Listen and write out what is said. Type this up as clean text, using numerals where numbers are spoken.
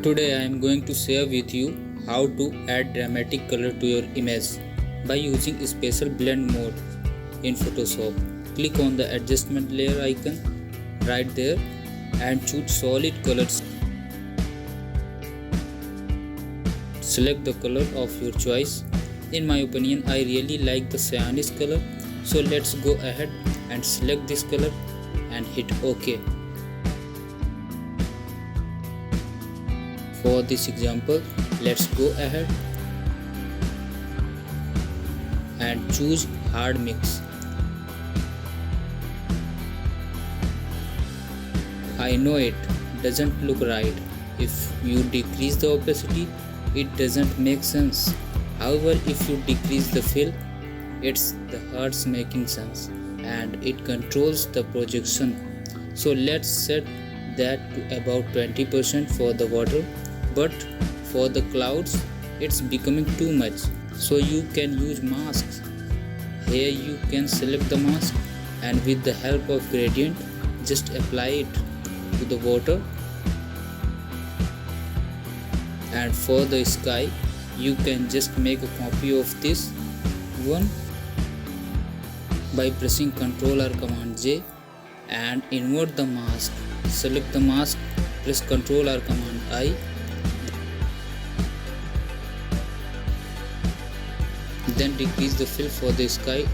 Today I am going to share with you how to add dramatic color to your image by using special blend mode in Photoshop. Click on the adjustment layer icon right there and choose solid colors. Select the color of your choice. In my opinion, I really like the cyanide color, so let's go ahead and select this color and hit OK. For this example, let's go ahead and choose hard mix. I know it doesn't look right. If you decrease the opacity, it doesn't make sense. However, if you decrease the fill, it's the hearts making sense and it controls the projection. So let's set that to about 20% for the water, but for the clouds it's becoming too much, so you can use masks. Here you can select the mask and with the help of gradient just apply it to the water. And for the sky, you can just make a copy of this one by pressing Ctrl or Command J and invert the mask. Select the mask, press Ctrl or Command I, then decrease the fill for the sky